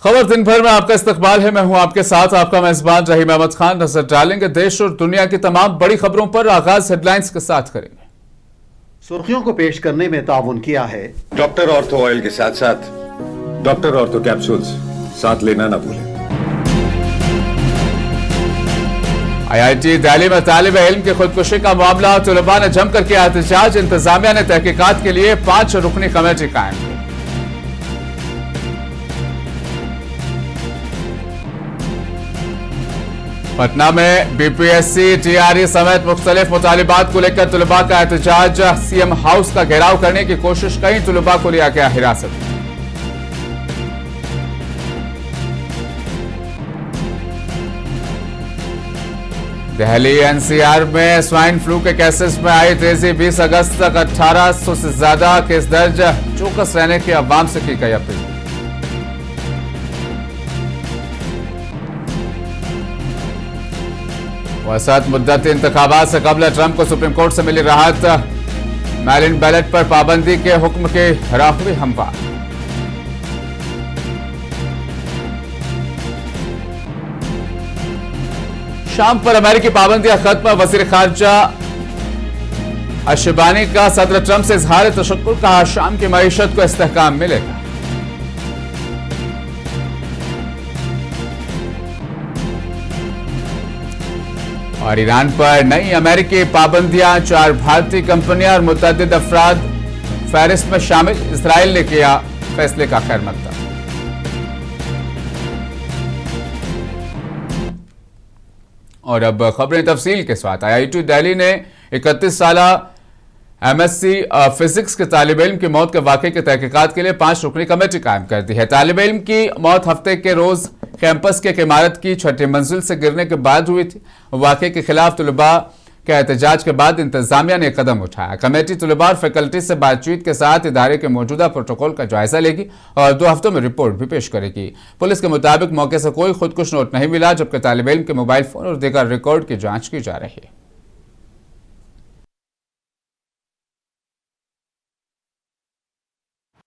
खबर दिन भर में आपका इस्तकबाल है। मैं हूं आपके साथ आपका मेजबान रहीम अहमद खान। नजर डालेंगे देश और दुनिया की तमाम बड़ी खबरों पर। आगाज हेडलाइंस के साथ करेंगे। सुर्खियों को पेश करने में ताउन किया है डॉक्टर ऑर्थो ऑयल के साथ साथ डॉक्टर ऑर्थो कैप्सूल्स साथ लेना ना भूलें। IIT दिल्ली में तालिब इल्म की खुदकुशी का मामला, तुलबा ने जमकर किया एहतजाज। इंतजामिया ने तहकीकात के लिए 5 रुकनी कमेटी कायम की। पटना में BPSC TRE समेत मुख्तलिफ मुतालिबात को लेकर तुलबा का एहतजाज। CM हाउस का घेराव करने की कोशिश, कई तुलबा को लिया गया हिरासत में। दिल्ली NCR में स्वाइन फ्लू के केसेस में आई तेजी। 20 अगस्त तक 1800 से ज्यादा केस दर्ज। चौकस रहने की अवाम से की गई अपील। वसत मुद्दत इंतखाबात से कबल ट्रंप को सुप्रीम कोर्ट से मिली राहत। मेल-इन बैलेट पर पाबंदी के हुक्म के राहुई हमवार। शाम पर अमेरिकी पाबंदियां खत्म। वजीर खारजा अशबानी का सदर ट्रंप से इजहार तशक्कुर, कहा शाम की मईशत को इस्तेहकाम मिलेगा। और ईरान पर नई अमेरिकी पाबंदियां, 4 भारतीय कंपनियां और मुतअद्दिद अफराद फहरिस्त में शामिल। इजराइल ने किया फैसले का खैर मकदम। और अब खबरें तफसील के साथ। IIT दिल्ली ने 31 साल MSc फिजिक्स के तालिब इल्म की मौत के वाकये की तहकीकात के लिए 5 रुकनी कमेटी कायम कर दी है। तालिब इल्म की मौत हफ्ते के रोज कैंपस के एक इमारत की 6ठी मंजिल से गिरने के बाद हुई थी। वाकये के खिलाफ तुलबा के एहतजाज के बाद इंतजामिया ने कदम उठाया। कमेटी तुलबा और फैकल्टी से बातचीत के साथ इदारे के मौजूदा प्रोटोकॉल का जायजा लेगी और 2 हफ्तों में रिपोर्ट भी पेश करेगी। पुलिस के मुताबिक मौके से कोई खुदकुश नोट नहीं मिला, जबकि तालिब इल्म के मोबाइल फोन और दीगर रिकॉर्ड की जांच की जा रही है।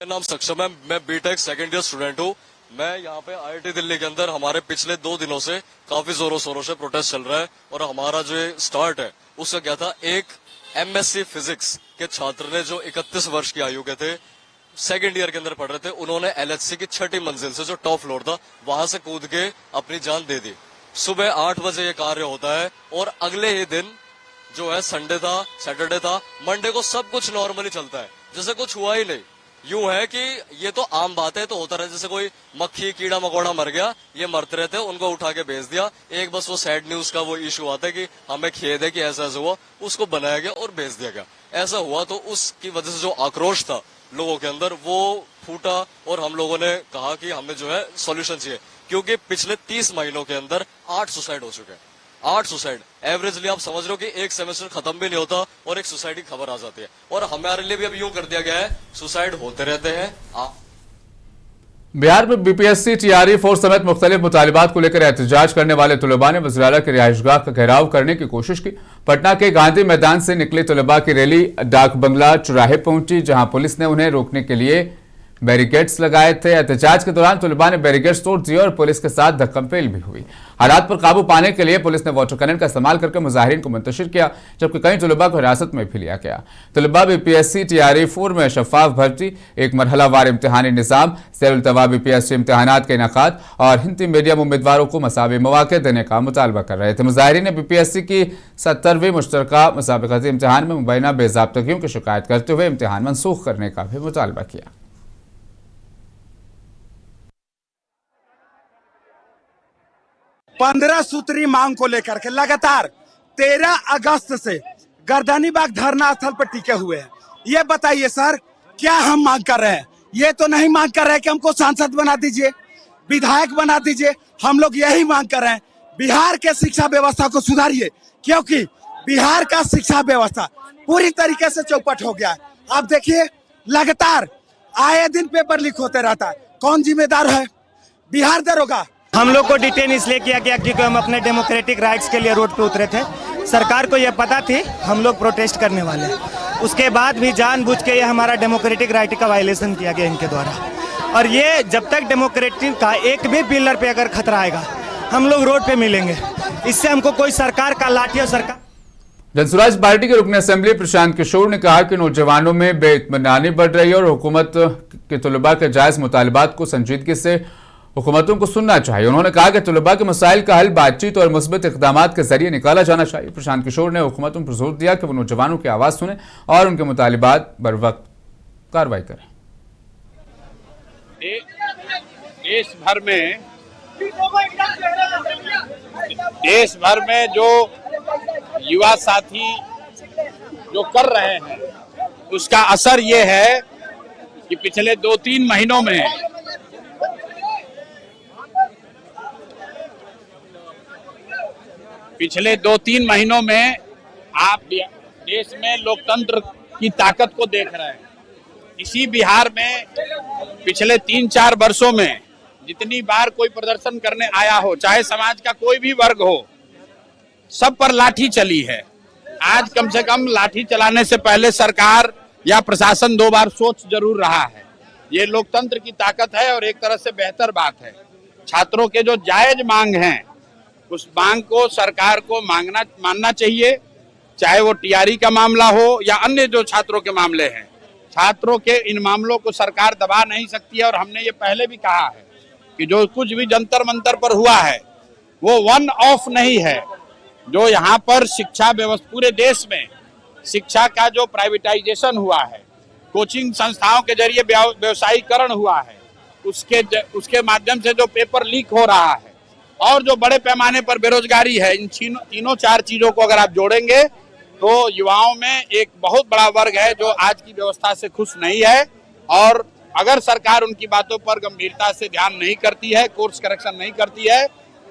मेरा नाम सक्षम है, मैं बीटेक सेकेंड ईयर स्टूडेंट हूँ। मैं यहाँ पे IIT दिल्ली के अंदर हमारे पिछले 2 दिनों से काफी जोरों शोरों से प्रोटेस्ट चल रहा है। और हमारा जो स्टार्ट है उसका क्या था, एक MSc फिजिक्स के छात्र ने जो 31 वर्ष की आयु के थे, सेकेंड ईयर के अंदर पढ़ रहे थे, उन्होंने LHC की 6ठी मंजिल से जो टॉप फ्लोर था वहां से कूद के अपनी जान दे दी। सुबह 8 बजे ये कार्य होता है और अगले ही दिन जो है संडे था, सैटरडे था, मंडे को सब कुछ नॉर्मली चलता है, जैसे कुछ हुआ ही नहीं। यूं है कि ये तो आम बात है, तो होता रहे, जैसे कोई मक्खी कीड़ा मकोड़ा मर गया, ये मरते रहते, उनको उठा के भेज दिया। एक बस वो सैड न्यूज का वो इशू आता है कि हमें खेद है कि ऐसा ऐसा हुआ, उसको बनाया गया और भेज दिया गया। ऐसा हुआ तो उसकी वजह से जो आक्रोश था लोगों के अंदर वो फूटा और हम लोगों ने कहा कि हमें जो है सॉल्यूशन चाहिए, क्योंकि पिछले 30 महीनों के अंदर 8 सुसाइड हो चुके हैं। 8 सुसाइड एवरेजली, आप समझ रहे हो कि एक सेमेस्टर खत्म भी नहीं होता और एक सुसाइड की खबर आ जाती है। और हमारे लिए भी अब यूं कर दिया गया है, सुसाइड होते रहते हैं। बिहार में BPSC TRE 4 समेत मुख्तलिफ मुतालिबात को लेकर एहतजाज करने वाले तुलबा ने वज़ीर-ए-आला की रिहाइशगाह का घेराव करने की कोशिश की। पटना के गांधी मैदान से निकली तुलबा की रैली डाक बंगला चौराहे पहुंची, जहां पुलिस ने उन्हें रोकने के लिए बैरिकेड्स लगाए थे। एहतजाज के दौरान तुलबा ने बैरिकेड्स तोड़ दिए और पुलिस के साथ धक्कम-पेल भी हुई। हालात पर काबू पाने के लिए पुलिस ने वाटर कैनन का इस्तेमाल करके मुजाहिरीन को मुंतशिर किया, जबकि कई तुलबा को हिरासत में भी लिया गया। तुलबा BPSC TRE 4 में शफाफ भर्ती, एक मरहलावार इम्तिहानी निज़ाम, सैरुल-तवा BPSC इम्तिहानात के इनेकाद और हिंदी मीडियम उम्मीदवारों को मसावी मौके देने का मुतालबा कर रहे थे। मुजाहिरीन ने BPSC की 70वीं मुश्तरका मुसाबकती इम्तिहान में मुबैना बेज़ाब्तगियों की शिकायत करते हुए इम्तिहान मनसूख करने का भी मुतालबा किया। 15 सूत्री मांग को लेकर के लगातार 13 अगस्त से गर्दनीबाग धरना स्थल पर टिके हुए हैं। ये बताइए सर, क्या हम मांग कर रहे हैं? ये तो नहीं मांग कर रहे हैं कि हमको सांसद बना दीजिए, विधायक बना दीजिए। हम लोग यही मांग कर रहे हैं, बिहार के शिक्षा व्यवस्था को सुधारिए, क्योंकि बिहार का शिक्षा व्यवस्था पूरी तरीके से चौपट हो गया है। आप देखिए, लगातार आए दिन पेपर लीक होते रहता है। कौन जिम्मेदार है? बिहार दरोगा। हम लोग को डिटेन इसलिए किया गया क्योंकि हम अपने डेमोक्रेटिक राइट्स के लिए रोड पे उतरे थे। सरकार को यह पता थी हम लोग प्रोटेस्ट करने वाले हैं, उसके बाद भी जानबूझ के ये हमारा डेमोक्रेटिक राइट का वायलेशन किया गया इनके द्वारा। और ये जब तक डेमोक्रेटिक का एक भी पिलर पे अगर खतरा आएगा हम लोग रोड पे मिलेंगे। इससे हमको कोई सरकार का लाठी और सरकार। जनसुराज पार्टी के रुकन असेंबली प्रशांत किशोर ने कहा कि नौजवानों में बेइत्मीनानी बढ़ रही है और हुकूमत के तलबा के जायज मुतालबात को संजीदगी से हुकूमतों को सुनना चाहिए। उन्होंने कहा कि तलबा के मसाइल का हल बातचीत और मुस्बत इक़दाम के जरिए निकाला जाना चाहिए। प्रशांत किशोर ने हुकूमतों पर जोर दिया कि वो नौजवानों की आवाज़ सुने और उनके मुतालिबात बर वक्त कार्रवाई करें। देश भर में जो युवा साथी जो कर रहे हैं उसका असर ये है कि पिछले 2-3 महीनों में आप देश में लोकतंत्र की ताकत को देख रहे हैं। इसी बिहार में पिछले 3-4 वर्षों में जितनी बार कोई प्रदर्शन करने आया हो, चाहे समाज का कोई भी वर्ग हो, सब पर लाठी चली है। आज कम से कम लाठी चलाने से पहले सरकार या प्रशासन 2 बार सोच जरूर रहा है। ये लोकतंत्र की ताकत है और एक तरह से बेहतर बात है। छात्रों के जो जायज मांग हैं उस मांग को सरकार को मानना चाहिए, चाहे वो टीआरई का मामला हो या अन्य जो छात्रों के मामले हैं। छात्रों के इन मामलों को सरकार दबा नहीं सकती है और हमने ये पहले भी कहा है कि जो कुछ भी जंतर मंतर पर हुआ है वो वन ऑफ नहीं है। जो यहाँ पर शिक्षा व्यवस्था पूरे देश में शिक्षा का जो प्राइवेटाइजेशन हुआ है, कोचिंग संस्थाओं के जरिए व्यवसायीकरण हुआ है, उसके माध्यम से जो पेपर लीक हो रहा है और जो बड़े पैमाने पर बेरोजगारी है, इन तीनों 4 चीजों को अगर आप जोड़ेंगे तो युवाओं में एक बहुत बड़ा वर्ग है जो आज की व्यवस्था से खुश नहीं है। और अगर सरकार उनकी बातों पर गंभीरता से ध्यान नहीं करती है, कोर्स करेक्शन नहीं करती है,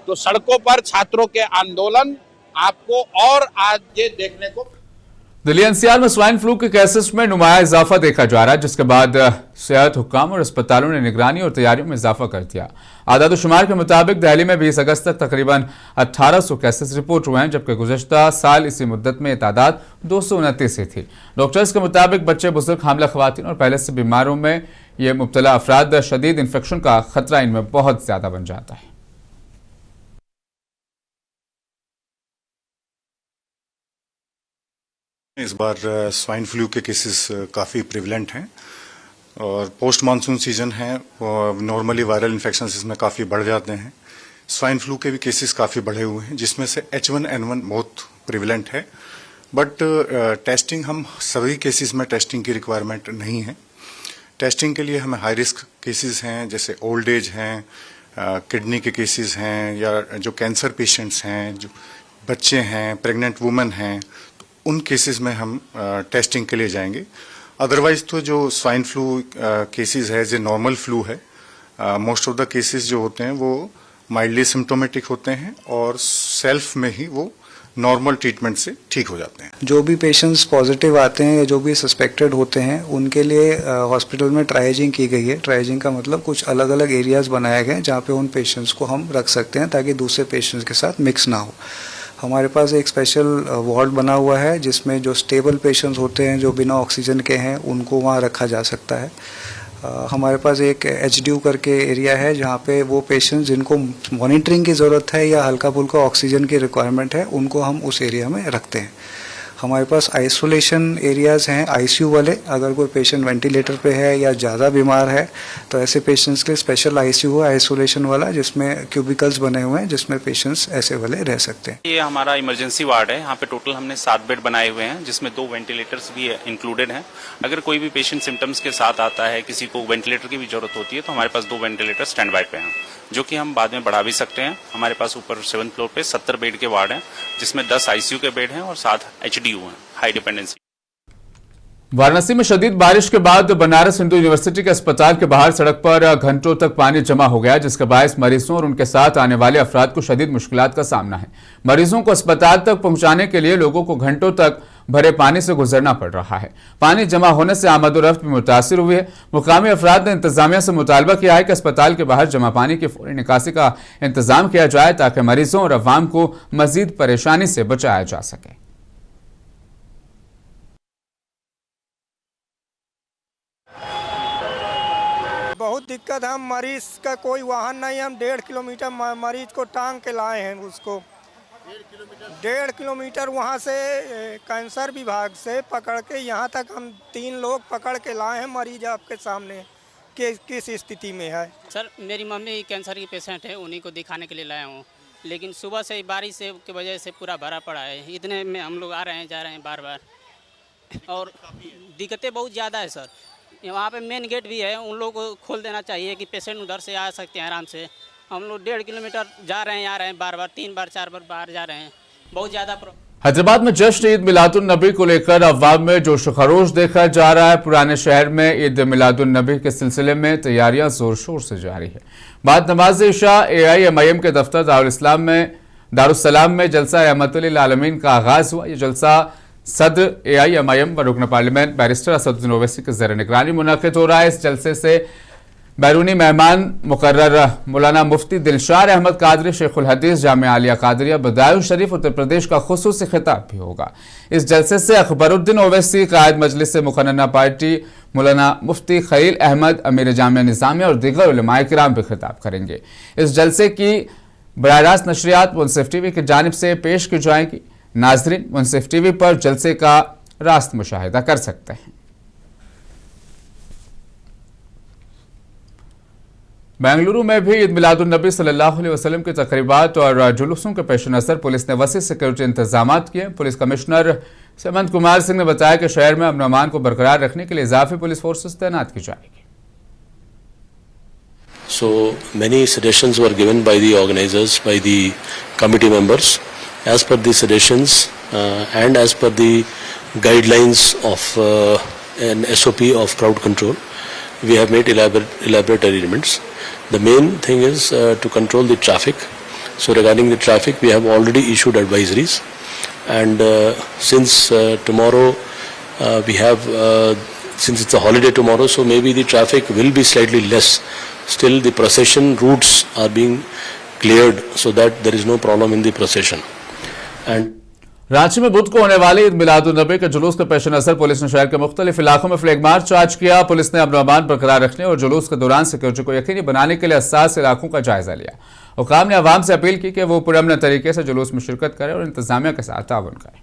तो सड़कों पर छात्रों के आंदोलन आपको और आगे देखने को। दिल्ली एनसीआर में स्वाइन फ्लू के केसेस में नुमाया इजाफा देखा जा रहा है, जिसके बाद सेहत हुक्काम और अस्पतालों ने निगरानी और तैयारियों में इजाफा कर दिया। आदाद-ओ-शुमार के मुताबिक दिल्ली में 20 अगस्त तक तकरीबन 1800 केसेस रिपोर्ट हुए हैं, जबकि गुज़श्ता साल इसी मुद्दत में तादाद 229 ही थी। डॉक्टर्स के मुताबिक बच्चे, बुजुर्ग, हामिला ख़वातीन और पहले से बीमारों में ये मुब्तला अफराद शदीद इन्फेक्शन का खतरा इनमें बहुत ज़्यादा बन जाता है। इस बार स्वाइन फ्लू के केसेस काफ़ी प्रिवलेंट हैं और पोस्ट मानसून सीजन है और नॉर्मली वायरल इन्फेक्शंस इसमें काफ़ी बढ़ जाते हैं। स्वाइन फ्लू के भी केसेस काफ़ी बढ़े हुए हैं, जिसमें से H1N1 बहुत प्रिवलेंट है। बट टेस्टिंग हम सभी केसेस में टेस्टिंग की रिक्वायरमेंट नहीं है। टेस्टिंग के लिए हमें हाई रिस्क केसेस हैं, जैसे ओल्ड एज हैं, किडनी के केसेस हैं, या जो कैंसर पेशेंट्स हैं, जो बच्चे हैं, प्रेग्नेंट वुमेन हैं, उन केसेस में हम टेस्टिंग के लिए जाएंगे। अदरवाइज तो जो स्वाइन फ्लू केसेस है, जो नॉर्मल फ्लू है, मोस्ट ऑफ द केसेस जो होते हैं वो माइल्डली सिम्टोमेटिक होते हैं और सेल्फ में ही वो नॉर्मल ट्रीटमेंट से ठीक हो जाते हैं। जो भी पेशेंट्स पॉजिटिव आते हैं या जो भी सस्पेक्टेड होते हैं उनके लिए हॉस्पिटल में ट्राइजिंग की गई है। ट्राइजिंग का मतलब कुछ अलग अलग एरियाज बनाए गए जहाँ पे उन पेशेंट्स को हम रख सकते हैं ताकि दूसरे पेशेंट्स के साथ मिक्स ना हो। हमारे पास एक स्पेशल वार्ड बना हुआ है जिसमें जो स्टेबल पेशेंट्स होते हैं, जो बिना ऑक्सीजन के हैं, उनको वहाँ रखा जा सकता है। हमारे पास एक HDU करके एरिया है जहाँ पे वो पेशेंट्स जिनको मॉनिटरिंग की ज़रूरत है या हल्का फुल्का ऑक्सीजन की रिक्वायरमेंट है, उनको हम उस एरिया में रखते हैं। हमारे पास आइसोलेशन एरियाज़ हैं ICU वाले। अगर कोई पेशेंट वेंटिलेटर पे है या ज़्यादा बीमार है तो ऐसे पेशेंट्स के स्पेशल ICU है आइसोलेशन वाला, जिसमें क्यूबिकल्स बने हुए हैं जिसमें पेशेंट्स ऐसे वाले रह सकते हैं। ये हमारा इमरजेंसी वार्ड है। यहाँ पे टोटल हमने 7 बेड बनाए हुए हैं, जिसमें 2 वेंटिलेटर्स भी इंक्लूडेड हैं। अगर कोई भी पेशेंट सिम्टम्स के साथ आता है, किसी को वेंटिलेटर की भी जरूरत होती है, तो हमारे पास 2 वेंटिलेटर स्टैंड बाय पे हैं, जो कि हम बाद में बढ़ा भी सकते हैं। हमारे पास ऊपर 7th फ्लोर पे 70 बेड के वार्ड हैं, जिसमें 10 ICU के बेड हैं और 7 HDU हैं, हाई डिपेंडेंसी। वाराणसी में शदीद बारिश के बाद बनारस हिंदू यूनिवर्सिटी के अस्पताल के बाहर सड़क पर घंटों तक पानी जमा हो गया, जिसके बायस मरीजों और उनके साथ आने वाले अफराद को शदीद मुश्किलात का सामना है। मरीजों को अस्पताल तक पहुंचाने के लिए लोगों को घंटों तक भरे पानी से गुजरना पड़ रहा है। पानी जमा होने से आमदोरफ्त भी मुतासिर हुई है। मुकामी अफराद ने इंतजामिया से मुतालबा किया है कि अस्पताल के बाहर जमा पानी की फौरी निकासी का इंतजाम किया जाए ताकि मरीजों और अवाम को मजीद परेशानी से बचाया जा सके। बहुत दिक्कत है। हम मरीज का कोई वाहन नहीं, हम 1.5 किलोमीटर मरीज को टांग के लाए हैं। उसको 1.5 किलोमीटर वहाँ से कैंसर विभाग से पकड़ के यहाँ तक हम 3 लोग पकड़ के लाए हैं। मरीज आपके सामने किस स्थिति में है। सर मेरी मम्मी कैंसर की पेशेंट है, उन्हीं को दिखाने के लिए लाया हूँ, लेकिन सुबह से बारिश की वजह से पूरा भरा पड़ा है। इतने में हम लोग आ रहे हैं जा रहे हैं बार बार, और दिक्कतें बहुत ज़्यादा है सर। वहाँ पे मेन गेट भी है, उन लोगों को खोल देना चाहिए कि पेशेंट उधर से आ सकते हैं आराम से। हम लोग 1.5 किलोमीटर जा रहे हैं आ रहे हैं बार बार, 3 बार 4 बार बाहर जा रहे हैं, बहुत ज़्यादा। हैदराबाद में जश्न ईद मिलादुन्नबी को लेकर अवाम में जोश खरोश देखा जा रहा है। पुराने शहर में ईद मिलादुन्नबी के सिलसिले में तैयारियां जोर शोर से जारी है। बाद नमाज इशा AIMIM के दफ्तर दारुस्सलाम में जलसा रहमतुल लिल आलमीन का आगाज हुआ। ये जलसा सदर AIMIM व रुकन पार्लियामेंट बैरिस्टर असदुद्दीन ओवैसी के ज़ेर निगरानी मुनक़िद हो रहा है। इस जलसे से बैरूनी मेहमान मुकर्रर मौलाना मुफ्ती दिलशार अहमद कादरी शेखुल हदीस जामिया आलिया कादरिया बदायूं शरीफ उत्तर प्रदेश का खुसूसी खिताब भी होगा। इस जलसे से अकबरुद्दीन ओवैसी कायद मजलिस मुक़न्नना पार्टी मौलाना मुफ्ती खलील अहमद अमीर जामिया निज़ामिया और दीगर उलमाए किराम भी खिताब करेंगे। इस जलसे की बराह रास्त नशरियात मुंसिफ TV की जानिब से पेश की जाएगी। नाजरीन मुंसिफ TV पर जलसे का रास्त मुशाहिदा कर सकते हैं। बेंगलुरु में भी ईद मिलादुन्नबी सल्लल्लाहु अलैहि वसल्लम की तकरीबात और जुलूसों के पेश नज़र पुलिस ने वसी सिक्योरिटी इंतजाम किए। पुलिस कमिश्नर हेमंत कुमार सिंह ने बताया कि शहर में अमन अमान को बरकरार रखने के लिए इजाफी पुलिस फोर्सेस तैनात की जाएगी। So many suggestions were given by the organizers, by the committee members. As per the suggestions and as per the guidelines of an SOP of crowd control, we have made elaborate arrangements. The main thing is to control the traffic. So regarding the traffic, we have already issued advisories, and since tomorrow since it's a holiday tomorrow, so maybe the traffic will be slightly less. Still, the procession routes are being cleared so that there is no problem in the procession. And Ranchi में बुध को होने वाले ईद मिलादुन्नबी के जुलूस के पेश नज़र police ने शहर के मुख्तलिफ इलाकों में फ्लैग मार्च आज किया। पुलिस ने अमन अमान बरकरार रखने और जुलूस के दौरान सिक्योरिटी को यकीनी बनाने के लिए हसास इलाकों का जायजा लिया। हुकाम ने अवाम से अपील की कि वो पुरअमन तरीके से जुलूस में शिरकत करें और इंतजामिया के साथ ताउन करें।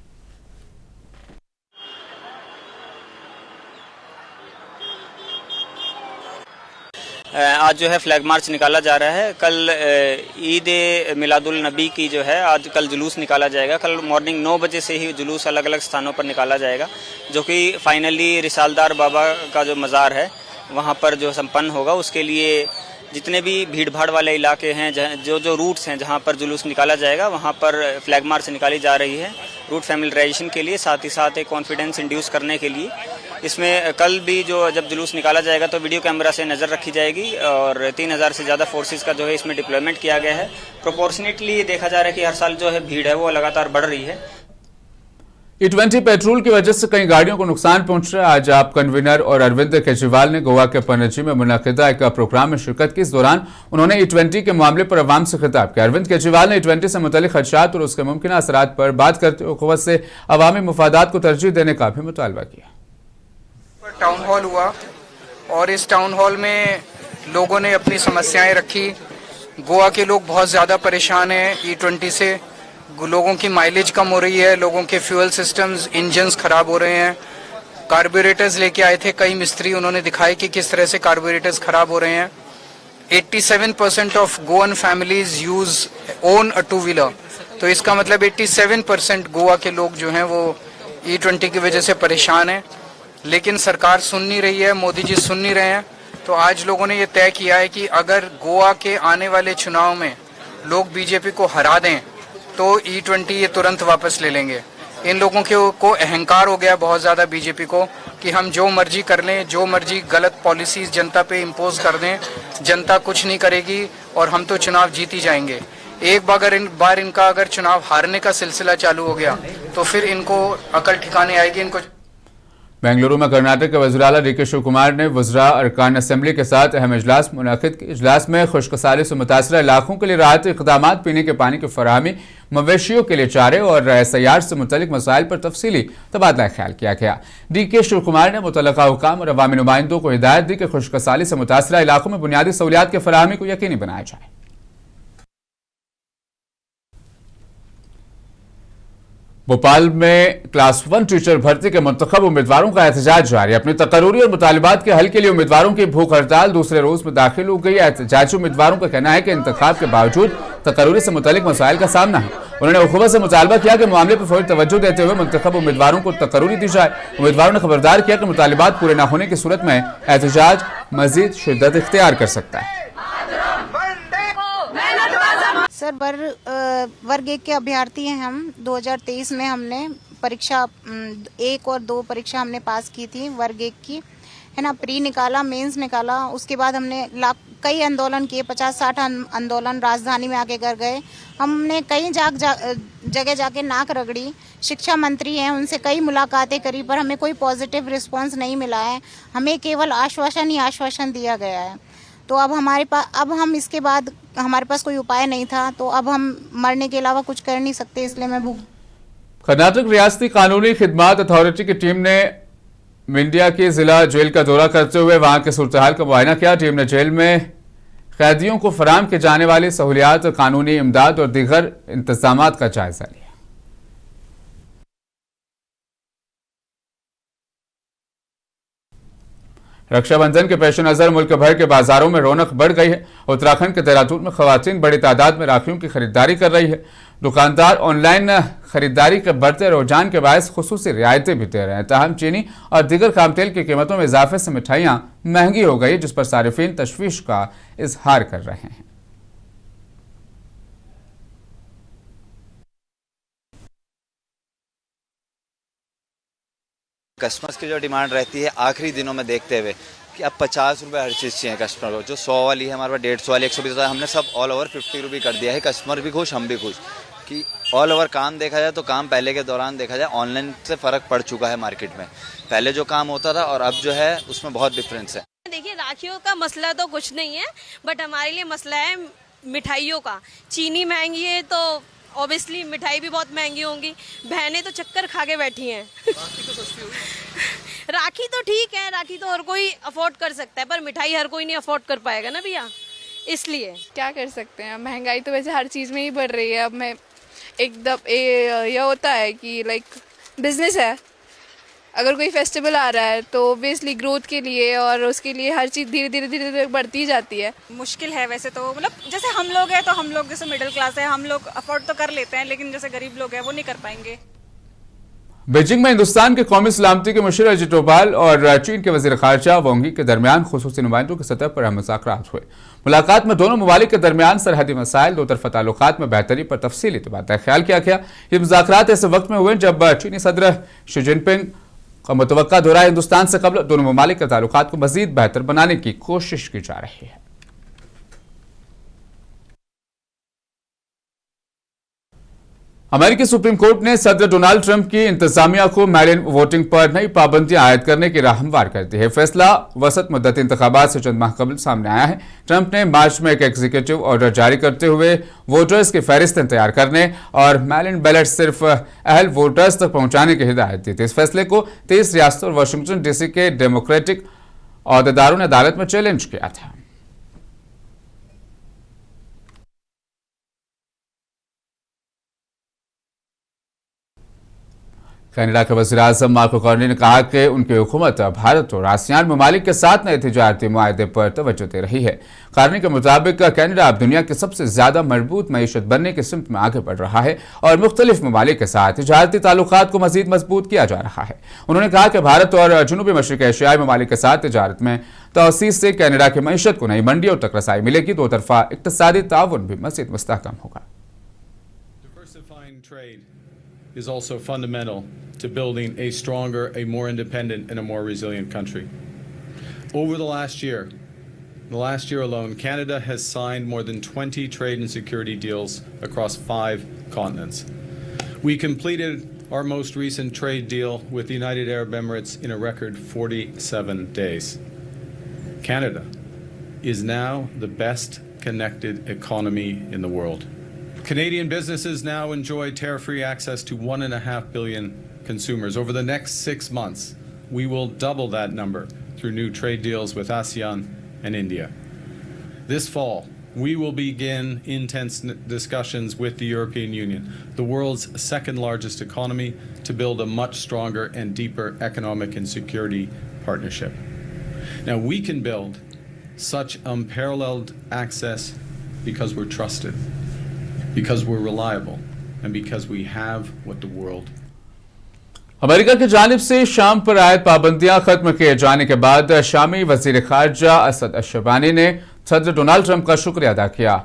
आज जो है फ्लैग मार्च निकाला जा रहा है। कल ईद मिलादुल नबी की जो है आज कल जुलूस निकाला जाएगा। कल मॉर्निंग 9 बजे से ही जुलूस अलग अलग स्थानों पर निकाला जाएगा, जो कि फाइनली रिसालदार बाबा का जो मज़ार है वहाँ पर जो संपन्न होगा। उसके लिए जितने भी भीड़ भाड़ वाले इलाके हैं, जो रूट्स हैं जहाँ पर जुलूस निकाला जाएगा, वहाँ पर फ्लैग मार्च निकाली जा रही है रूट फैमिलियराइजेशन के लिए, साथ ही साथ एक कॉन्फिडेंस इंड्यूस करने के लिए। इसमें कल भी जब जुलूस निकाला जाएगा तो वीडियो कैमरा से नज़र रखी जाएगी और 3000 से ज़्यादा फोर्सेस का जो है इसमें डिप्लॉयमेंट किया गया है। प्रोपोर्शनेटली देखा जा रहा है कि हर साल जो है भीड़ है वो लगातार बढ़ रही है। E20 पेट्रोल की वजह से कई गाड़ियों को नुकसान पहुंच रहा है। आज आप कन्वीनर और अरविंद केजरीवाल ने गोवा के पणजी में मुनक़िदा एक प्रोग्राम में शिरकत की। इस दौरान उन्होंने E20 के मामले पर अवाम से खिताब किया। अरविंद केजरीवाल ने E20 से मुतल्लिक़ खदशात और उसके मुमकिन असरात पर बात करते हुए हुकूमत से अवामी मुफादात को तरजीह देने का भी मुतालबा किया। टाउन हॉल हुआ और इस टाउन हॉल में लोगों ने अपनी समस्याएं रखी। गोवा के लोग बहुत ज़्यादा परेशान हैं E20 से। लोगों की माइलेज कम हो रही है, लोगों के फ्यूल सिस्टम्स, इंजन्स खराब हो रहे हैं। कार्बोरेटर्स लेके आए थे कई मिस्त्री, उन्होंने दिखाया कि किस तरह से कार्बोरेटर्स खराब हो रहे हैं। 87% of Goan families own a two-wheeler, तो इसका मतलब 87% गोवा के लोग जो हैं वो E20 की वजह से परेशान हैं। लेकिन सरकार सुन नहीं रही है, मोदी जी सुन नहीं रहे हैं। तो आज लोगों ने ये तय किया है कि अगर गोवा के आने वाले चुनाव में लोग बीजेपी को हरा दें तो E20 ये तुरंत वापस ले लेंगे। इन लोगों को अहंकार हो गया बहुत ज़्यादा बीजेपी को कि हम जो मर्जी कर लें, जो मर्जी गलत पॉलिसीज जनता पे इम्पोज कर दें, जनता कुछ नहीं करेगी और हम तो चुनाव जीत ही जाएंगे। एक बार इनका अगर चुनाव हारने का सिलसिला चालू हो गया तो फिर इनको अकल ठिकाने आएगी। इनको बेंगलुरु में कर्नाटक के वज़ीर आला डीके शिव कुमार ने वज़रा अरकान असेंबली के साथ अहम इजलास मुनाकिद की। इजलास में खुश्कसाली से मुतासरा इलाकों के लिए राहती इक़दाम, पीने के पानी की फराहमी, मवेशियों के लिए चारे और सयार से मुतल्लिक मसाइल पर तफसीली तबादला ख्याल किया गया। डीके शिव कुमार ने मुतल्लिका हुकाम और अवामी नुमाइंदों को हिदायत दी कि खुश्कसाली से मुतासरा इलाकों में बुनियादी सहूलियात की फराहमी को यकीनी बनाया जाए। भोपाल में क्लास 1 टीचर भर्ती के मुंतखब उम्मीदवारों का एहतजाज जारी। अपनी तकरूरी और मुतालिबात के हल के लिए उम्मीदवारों की भूख हड़ताल दूसरे रोज में दाखिल हो गई। एहतजाजी उम्मीदवारों का कहना है कि इंतखाब के बावजूद तकरूरी से मुतल्लिक मसाइल का सामना है। उन्होंने हुकूमत से मुतालबा किया कि मामले पर फौरी तवज्जो देते हुए मुंतखब उम्मीदवारों को तकरूरी दी जाए। उम्मीदवारों ने खबरदार किया कि मुतालिबात पूरे न होने की सूरत में एहतजाज मजीद शिद्दत इख्तियार कर सकता है। सर वर्ग 1 के अभ्यर्थी हैं हम। 2023 में हमने परीक्षा 1 और 2 परीक्षा हमने पास की थी वर्ग 1 की, है ना। प्री निकाला, मेंस निकाला, उसके बाद हमने कई आंदोलन किए, 50-60 आंदोलन राजधानी में आके कर गए। हमने कई जगह जाके नाक रगड़ी। शिक्षा मंत्री हैं, उनसे कई मुलाकातें करी, पर हमें कोई पॉजिटिव रिस्पांस नहीं मिला है। हमें केवल आश्वासन ही आश्वासन दिया गया है। तो अब हम इसके बाद हमारे पास कोई उपाय नहीं था, तो अब हम मरने के अलावा कुछ कर नहीं सकते, इसलिए मैं भूख। कर्नाटक रियासती कानूनी खिदमात अथॉरिटी की टीम ने मिंडिया की जिला जेल का दौरा करते हुए वहां के सूरत हाल का मुआयना किया। टीम ने जेल में कैदियों को फराहम की जाने वाली सहूलियात, कानूनी इमदाद और दीगर इंतजामात का जायजा लिया। रक्षाबंधन के पेश नजर मुल्क भर के बाजारों में रौनक बढ़ गई है। उत्तराखंड के देहरादून में खवातीन बड़ी तादाद में राखियों की खरीदारी कर रही है। दुकानदार ऑनलाइन खरीदारी के बढ़ते रुझान के बायस खुसूसी रियायतें भी दे रहे हैं। ताहम चीनी और दीगर खाम तेल की कीमतों में इजाफे से मिठाइयाँ महंगी हो गई, जिस पर सारिफीन तशवीश का इजहार कर रहे हैं। कस्टमर्स की जो डिमांड रहती है आखिरी दिनों में देखते हुए कि अब 50 रुपये हर चीज़ चाहिए कस्टमर को। जो 100 वाली है हमारे पास 150 वाली 120 वाली, हमने सब ऑल ओवर 50 रुपये कर दिया है। कस्टमर भी खुश, हम भी खुश कि ऑल ओवर काम देखा जाए तो काम पहले के दौरान देखा जाए ऑनलाइन से फ़र्क पड़ चुका है मार्केट में। पहले जो काम होता था और अब जो है उसमें बहुत डिफरेंस है। देखिए, राखियों का मसला तो कुछ नहीं है, बट हमारे लिए मसला है मिठाइयों का। चीनी महंगी है तो ऑब्वियसली मिठाई भी बहुत महंगी होंगी। बहनें तो चक्कर खा के बैठी हैं। राखी तो सस्ती होगी। राखी तो ठीक है, राखी तो हर कोई अफोर्ड कर सकता है, पर मिठाई हर कोई नहीं अफोर्ड कर पाएगा ना भैया, इसलिए क्या कर सकते हैं। महंगाई तो वैसे हर चीज़ में ही बढ़ रही है। अब मैं एकदम ये होता है कि लाइक बिजनेस है, अगर कोई फेस्टिवल आ रहा है तो ऑब्वियसली ग्रोथ के लिए और उसके लिए हर चीज़ धीरे धीरे बढ़ती जाती है। मुश्किल है वैसे तो, मतलब जैसे हम लोग हैं तो हम लोग जैसे मिडिल क्लास है, हम लोग अफोर्ड तो कर लेते हैं, लेकिन जैसे गरीब लोग हैं वो नहीं कर पाएंगे। बीजिंग में हिंदुस्तान के कौमी सलामती के मुशीर अजित डोभाल और चीन के वजीर खारजा वांग यी के दरमियान खुसूसी नुमाइंदों की सतह पर मुज़ाकरात हुए। मुलाकात में दोनों ममालिक के दरमियान सरहदी मसाइल, दो तरफा ताल्लुकात में बेहतरी पर तफसीली तबादला ख्याल किया गया। ये मुज़ाकरात ऐसे वक्त में हुए जब चीनी सदर शी जिनपिंग का मुतवक्का दौरा हिंदुस्तान से कबल दोनों ममालिक के ताल्लुकात को मजीद बेहतर बनाने की कोशिश की जा रही है। अमेरिकी सुप्रीम कोर्ट ने सदर डोनाल्ड ट्रंप की इंतजामिया को मेल-इन वोटिंग पर नई पाबंदियां आयद करने की राह हमवार कर दी है। फैसला वसत मुद्दत इंतखाबात से चंद माह कबल सामने आया है। ट्रंप ने मार्च में एक एग्जीक्यूटिव ऑर्डर जारी करते हुए वोटर्स की फहरिस्त तैयार करने और मेल-इन बैलेट सिर्फ अहल वोटर्स तक पहुंचाने की हिदायत दी थी। इस फैसले को 30 रियासतों और वाशिंगटन डीसी के डेमोक्रेटिक अहदेदारों ने अदालत में चैलेंज किया था। कनाडा के वज़ीर-ए-आज़म मार्को कार्नी ने कहा कि उनकी हुकूमत भारत और आसियान ममालिक के साथ नए तिजारती मुआहदे पर तवज्जो दे रही है। कार्नी के मुताबिक कनाडा अब दुनिया की सबसे ज्यादा मजबूत मईशत बनने की सिमत में आगे बढ़ रहा है और मुख्तलिफ ममालिक के साथ तिजारती ताल्लुकात को मजीद मजबूत किया जा रहा है। उन्होंने कहा कि भारत और जनूबी मशरिक एशियाई ममालिक के साथ तिजारत में तोसीर से कनाडा की मईशत को नई मंडियों तक रसाई मिलेगी। दो तरफा इक्तिसादी ताउन भी मजीद मुस्तहकम होगा। is also fundamental to building a stronger, a more independent, and a more resilient country. Over the last year alone, Canada has signed more than 20 trade and security deals across 5 continents. We completed our most recent trade deal with the United Arab Emirates in a record 47 days. Canada is now the best connected economy in the world. Canadian businesses now enjoy tariff-free access to 1.5 billion consumers. Over the next 6 months, we will double that number through new trade deals with ASEAN and India. This fall, we will begin intense discussions with the European Union, the world's second largest economy, to build a much stronger and deeper economic and security partnership. Now, we can build such unparalleled access because we're trusted, because we're reliable, and because we have what the world. America की जानिब से शाम पर आयद पाबंदियां खत्म किए जाने के बाद शामी वजीर खारजा असद अशबानी ने सदर डोनाल्ड ट्रंप का शुक्रिया अदा किया।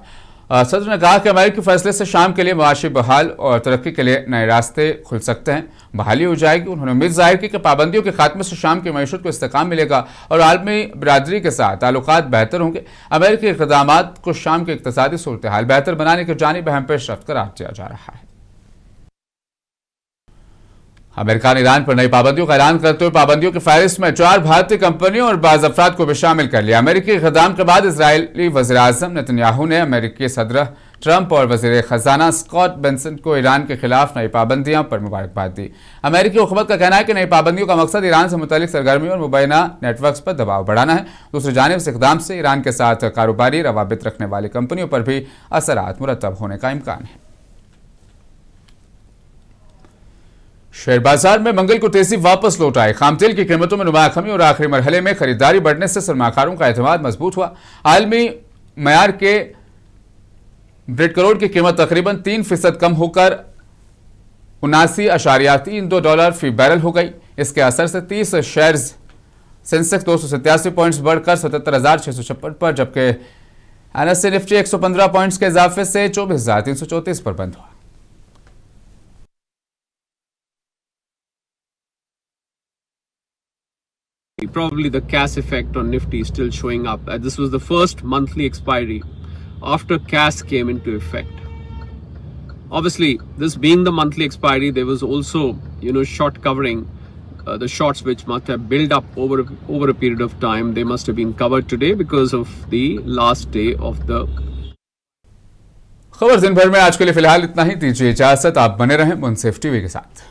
सदर ने कहा कि अमेरिकी फैसले से शाम के लिए मुआशी बहाल और तरक्की के लिए नए रास्ते खुल सकते हैं, बहाली हो जाएगी। उन्होंने उम्मीद जाहिर की कि पाबंदियों के खात्मे से शाम की मईशत को इस्तेकाम मिलेगा और आलमी बिरादरी के साथ ताल्लुकात बेहतर होंगे। अमेरिकी इक़दामात को शाम की इक़्तिसादी सूरत हाल बेहतर बनाने की जानिब अहम पेशरफ्त करार दिया जा रहा है। अमेरिका ने ईरान पर नई पाबंदियों का ऐलान करते हुए पाबंदियों की फहरिस्त में 4 भारतीय कंपनियों और बाज़ अफराद को भी शामिल कर लिया। अमेरिकी इक़दाम के बाद इजरायली वज़ीर-ए-आज़म नेतन्याहू ने अमेरिकी सदर ट्रंप और वज़ीर ख़ज़ाना स्कॉट बेंसन को ईरान के खिलाफ नई पाबंदियों पर मुबारकबाद दी। अमेरिकी हुकूमत का कहना है कि नई पाबंदियों का मकसद ईरान से मुतल्लिक सरगर्मियों और मुबैना नेटवर्क्स पर दबाव बढ़ाना है। दूसरी जानिब इस इक़दाम से ईरान के साथ कारोबारी रवाबित रखने वाली कंपनियों पर भी असरात मुरतब होने का इम्कान है। शेयर बाजार में मंगल को तेजी वापस लौट आई। खाम तेल की कीमतों में नुमाया कमी और आखिरी मरहले में खरीदारी बढ़ने से सरमाकारों का एतमाद मजबूत हुआ। आलमी मयार के ब्रेड करोड़ की कीमत तकरीबन 3% कम होकर $79.32 फी बैरल हो गई। इसके असर से 30 शेयर्स सेंसेक्स 287 पॉइंट्स बढ़कर 77,656 पर, जबकि एनएसई निफ्टी 115 पॉइंट्स के इजाफे से 24,334 पर बंद हुआ। Probably the CAS effect on Nifty is still showing up. This was the first monthly expiry after CAS came into effect. Obviously, this being the monthly expiry, there was also, short covering. The shorts which must have built up over a period of time, they must have been covered today because of the last day of the. खबर दिन भर में आज के लिए फिलहाल इतना ही। दीजिए इजाजत, आप बने रहें मुंसिफ टीवी के साथ।